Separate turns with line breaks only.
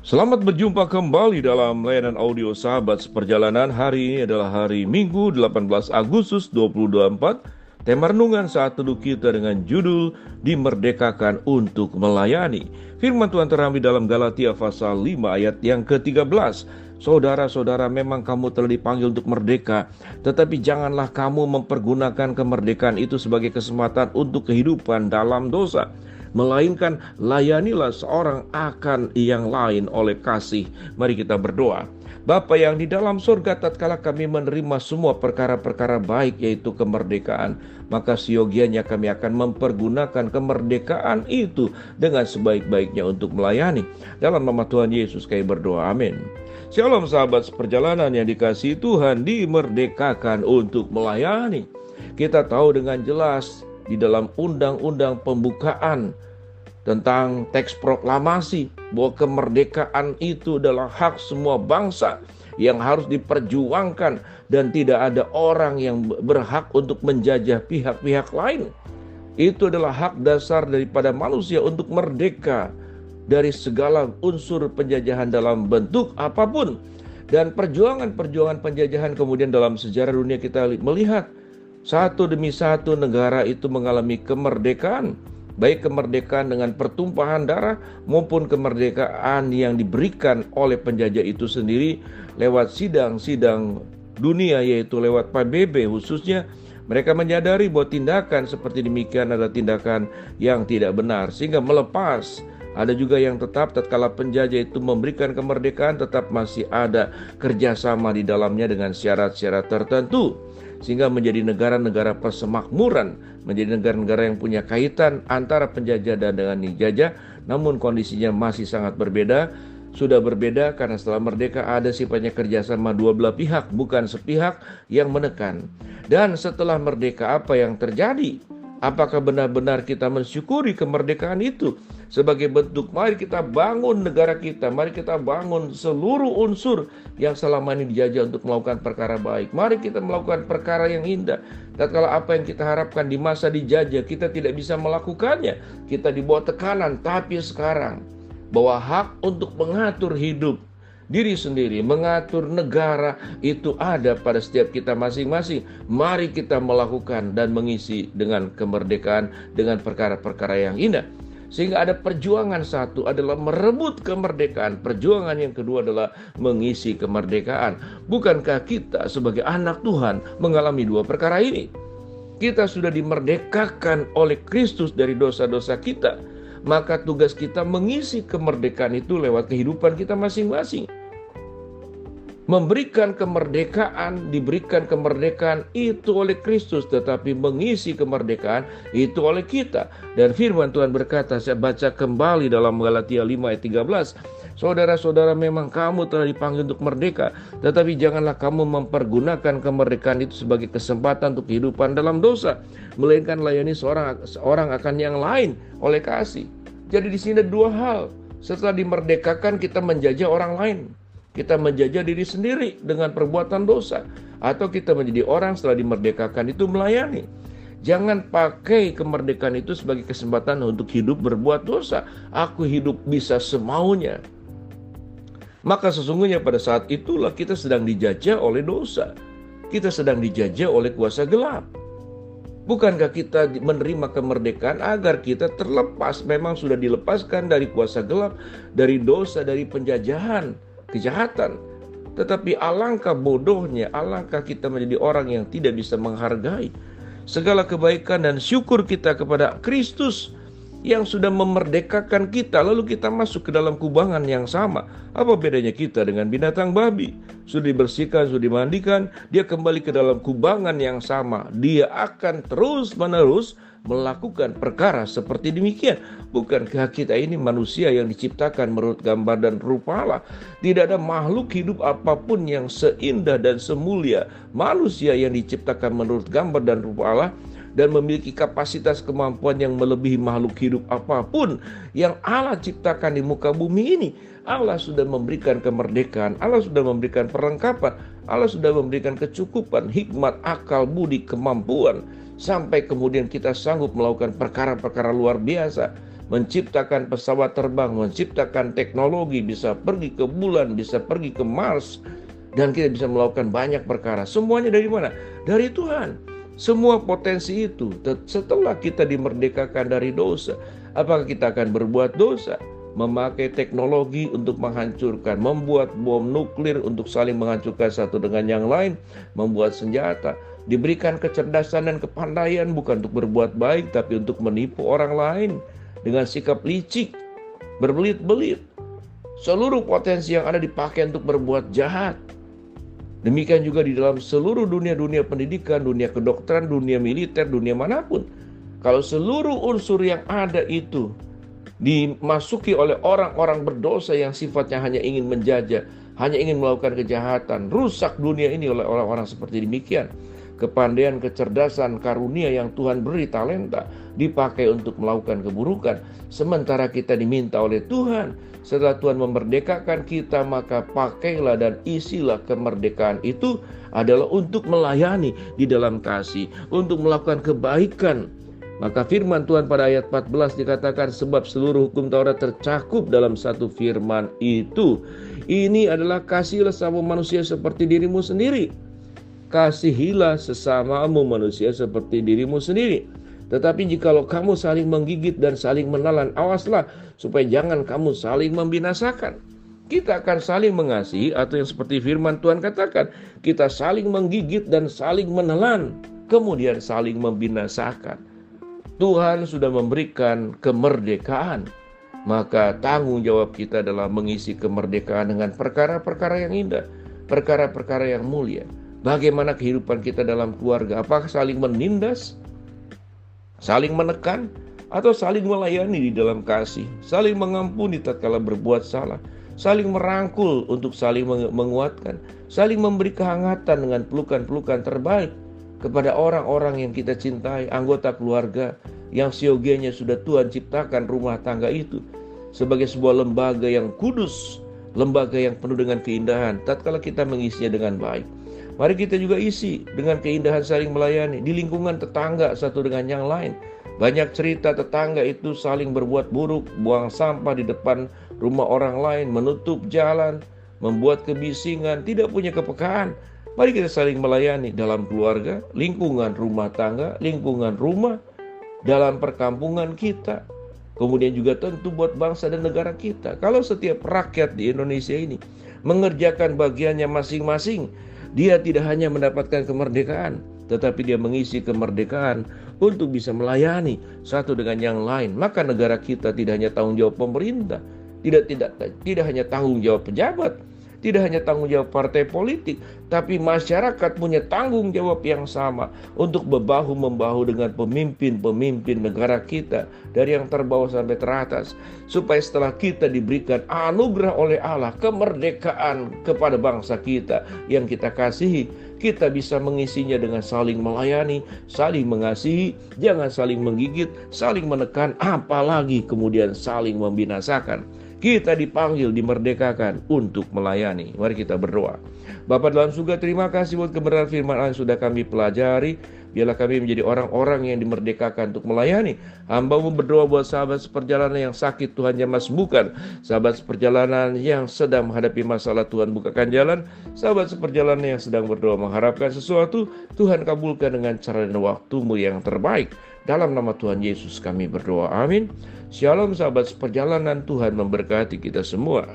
Selamat berjumpa kembali dalam layanan audio Sahabat Seperjalanan. Hari ini adalah hari Minggu 18 Agustus 2024. Tema renungan saat teduh kita dengan judul Dimerdekakan untuk Melayani. Firman Tuhan terambil dalam Galatia pasal 5 ayat yang ke-13. Saudara-saudara, memang kamu telah dipanggil untuk merdeka, tetapi janganlah kamu mempergunakan kemerdekaan itu sebagai kesempatan untuk kehidupan dalam dosa, melainkan layanilah seorang akan yang lain oleh kasih. Mari kita berdoa. Bapa yang di dalam surga, tatkala kami menerima semua perkara-perkara baik, yaitu kemerdekaan, maka siogianya kami akan mempergunakan kemerdekaan itu dengan sebaik-baiknya untuk melayani. Dalam nama Tuhan Yesus kami berdoa, amin. Shalom sahabat seperjalanan yang dikasihi Tuhan, dimerdekakan untuk melayani. Kita tahu dengan jelas di dalam undang-undang pembukaan tentang teks proklamasi bahwa kemerdekaan itu adalah hak semua bangsa yang harus diperjuangkan, dan tidak ada orang yang berhak untuk menjajah pihak-pihak lain. Itu adalah hak dasar daripada manusia untuk merdeka dari segala unsur penjajahan dalam bentuk apapun. Dan perjuangan-perjuangan penjajahan kemudian dalam sejarah dunia kita melihat satu demi satu negara itu mengalami kemerdekaan, baik kemerdekaan dengan pertumpahan darah maupun kemerdekaan yang diberikan oleh penjajah itu sendiri lewat sidang-sidang dunia, yaitu lewat PBB khususnya. Mereka menyadari bahwa tindakan seperti demikian adalah tindakan yang tidak benar, sehingga melepas. Ada juga yang tetap tatkala penjajah itu memberikan kemerdekaan, tetap masih ada kerjasama di dalamnya dengan syarat-syarat tertentu, sehingga menjadi negara-negara persemakmuran, menjadi negara-negara yang punya kaitan antara penjajah dan dengan dijajah, namun kondisinya masih sangat berbeda. Sudah berbeda karena setelah merdeka ada sifatnya kerjasama dua belah pihak, bukan sepihak yang menekan. Dan setelah merdeka apa yang terjadi? Apakah benar-benar kita mensyukuri kemerdekaan itu? Sebagai bentuk, mari kita bangun negara kita, mari kita bangun seluruh unsur yang selama ini dijajah untuk melakukan perkara baik. Mari kita melakukan perkara yang indah. Tatkala apa yang kita harapkan di masa dijajah kita tidak bisa melakukannya, kita dibawa tekanan. Tapi sekarang bahwa hak untuk mengatur hidup diri sendiri, mengatur negara itu ada pada setiap kita masing-masing. Mari kita melakukan dan mengisi dengan kemerdekaan, dengan perkara-perkara yang indah. Sehingga ada perjuangan, satu adalah merebut kemerdekaan, perjuangan yang kedua adalah mengisi kemerdekaan. Bukankah kita sebagai anak Tuhan mengalami dua perkara ini? Kita sudah dimerdekakan oleh Kristus dari dosa-dosa kita, maka tugas kita mengisi kemerdekaan itu lewat kehidupan kita masing-masing. Memberikan kemerdekaan, diberikan kemerdekaan itu oleh Kristus, tetapi mengisi kemerdekaan itu oleh kita. Dan firman Tuhan berkata, saya baca kembali dalam Galatia 5 ayat 13. Saudara-saudara, memang kamu telah dipanggil untuk merdeka, tetapi janganlah kamu mempergunakan kemerdekaan itu sebagai kesempatan untuk kehidupan dalam dosa, melainkan layani seorang akan yang lain oleh kasih. Jadi di sini ada dua hal. Setelah dimerdekakan kita menjajah orang lain, kita menjajah diri sendiri dengan perbuatan dosa, atau kita menjadi orang setelah dimerdekakan itu melayani. Jangan pakai kemerdekaan itu sebagai kesempatan untuk hidup berbuat dosa. Aku hidup bisa semaunya. Maka sesungguhnya pada saat itulah kita sedang dijajah oleh dosa. Kita sedang dijajah oleh kuasa gelap. Bukankah kita menerima kemerdekaan agar kita terlepas, memang sudah dilepaskan dari kuasa gelap, dari dosa, dari penjajahan, kejahatan. Tetapi alangkah bodohnya, alangkah kita menjadi orang yang tidak bisa menghargai segala kebaikan dan syukur kita kepada Kristus yang sudah memerdekakan kita, lalu kita masuk ke dalam kubangan yang sama. Apa bedanya kita dengan binatang babi? Sudah dibersihkan, sudah dimandikan, dia kembali ke dalam kubangan yang sama. Dia akan terus-menerus melakukan perkara seperti demikian. Bukankah kita ini manusia yang diciptakan menurut gambar dan rupa Allah? Tidak ada makhluk hidup apapun yang seindah dan semulia manusia yang diciptakan menurut gambar dan rupa Allah, dan memiliki kapasitas kemampuan yang melebihi makhluk hidup apapun yang Allah ciptakan di muka bumi ini. Allah sudah memberikan kemerdekaan, Allah sudah memberikan perlengkapan, Allah sudah memberikan kecukupan, hikmat, akal, budi, kemampuan, sampai kemudian kita sanggup melakukan perkara-perkara luar biasa. menciptakan pesawat terbang, menciptakan teknologi, bisa pergi ke bulan, bisa pergi ke Mars, dan kita bisa melakukan banyak perkara. Semuanya dari mana? Dari Tuhan. Semua potensi itu setelah kita dimerdekakan dari dosa. Apakah kita akan berbuat dosa? Memakai teknologi untuk menghancurkan, membuat bom nuklir untuk saling menghancurkan satu dengan yang lain, membuat senjata, diberikan kecerdasan dan kepandaian bukan untuk berbuat baik, tapi untuk menipu orang lain dengan sikap licik, berbelit-belit. Seluruh potensi yang ada dipakai untuk berbuat jahat. Demikian juga di dalam seluruh dunia pendidikan, dunia kedokteran, dunia militer, dunia manapun. Kalau seluruh unsur yang ada itu dimasuki oleh orang-orang berdosa yang sifatnya hanya ingin menjajah, hanya ingin melakukan kejahatan, rusak dunia ini oleh orang-orang seperti demikian. Kepandaian, kecerdasan, karunia yang Tuhan beri, talenta, dipakai untuk melakukan keburukan. Sementara kita diminta oleh Tuhan, setelah Tuhan memerdekakan kita, maka pakailah dan isilah kemerdekaan itu adalah untuk melayani di dalam kasih, untuk melakukan kebaikan. Maka firman Tuhan pada ayat 14 dikatakan, sebab seluruh hukum Taurat tercakup dalam satu firman itu. Ini adalah kasihilah sesama manusia seperti dirimu sendiri. Kasihilah sesamamu manusia seperti dirimu sendiri. Tetapi jikalau kamu saling menggigit dan saling menelan, awaslah supaya jangan kamu saling membinasakan. Kita akan saling mengasihi, atau yang seperti firman Tuhan katakan, kita saling menggigit dan saling menelan, kemudian saling membinasakan. Tuhan sudah memberikan kemerdekaan, maka tanggung jawab kita adalah mengisi kemerdekaan dengan perkara-perkara yang indah, perkara-perkara yang mulia. Bagaimana kehidupan kita dalam keluarga? Apakah saling menindas, saling menekan, atau saling melayani di dalam kasih, saling mengampuni tatkala berbuat salah, saling merangkul untuk saling menguatkan, saling memberi kehangatan dengan pelukan-pelukan terbaik kepada orang-orang yang kita cintai, anggota keluarga yang siogianya sudah Tuhan ciptakan rumah tangga itu sebagai sebuah lembaga yang kudus, lembaga yang penuh dengan keindahan. Tatkala kita mengisinya dengan baik, mari kita juga isi dengan keindahan saling melayani di lingkungan tetangga satu dengan yang lain. Banyak cerita tetangga itu saling berbuat buruk, buang sampah di depan rumah orang lain, menutup jalan, membuat kebisingan, tidak punya kepekaan. Mari kita saling melayani dalam keluarga, lingkungan rumah tangga, lingkungan rumah, dalam perkampungan kita. Kemudian juga tentu buat bangsa dan negara kita. Kalau setiap rakyat di Indonesia ini mengerjakan bagiannya masing-masing, dia tidak hanya mendapatkan kemerdekaan, tetapi dia mengisi kemerdekaan untuk bisa melayani satu dengan yang lain. Maka negara kita tidak hanya tanggung jawab pemerintah, tidak hanya tanggung jawab pejabat, tidak hanya tanggung jawab partai politik, tapi masyarakat punya tanggung jawab yang sama untuk berbahu-membahu dengan pemimpin-pemimpin negara kita, dari yang terbawah sampai teratas, supaya setelah kita diberikan anugerah oleh Allah kemerdekaan kepada bangsa kita yang kita kasihi, kita bisa mengisinya dengan saling melayani, saling mengasihi, jangan saling menggigit, saling menekan, apalagi kemudian saling membinasakan. Kita dipanggil, dimerdekakan untuk melayani. Mari kita berdoa. Bapa dalam surga, terima kasih buat kebenaran firman Allah yang sudah kami pelajari. Biarlah kami menjadi orang-orang yang dimerdekakan untuk melayani. Hamba-Mu berdoa buat sahabat seperjalanan yang sakit, Tuhan jamah sembuhkan. Sahabat seperjalanan yang sedang menghadapi masalah, Tuhan bukakan jalan. Sahabat seperjalanan yang sedang berdoa mengharapkan sesuatu, Tuhan kabulkan dengan cara dan waktu-Mu yang terbaik. Dalam nama Tuhan Yesus kami berdoa, amin. Shalom sahabat seperjalanan, Tuhan memberkati kita semua.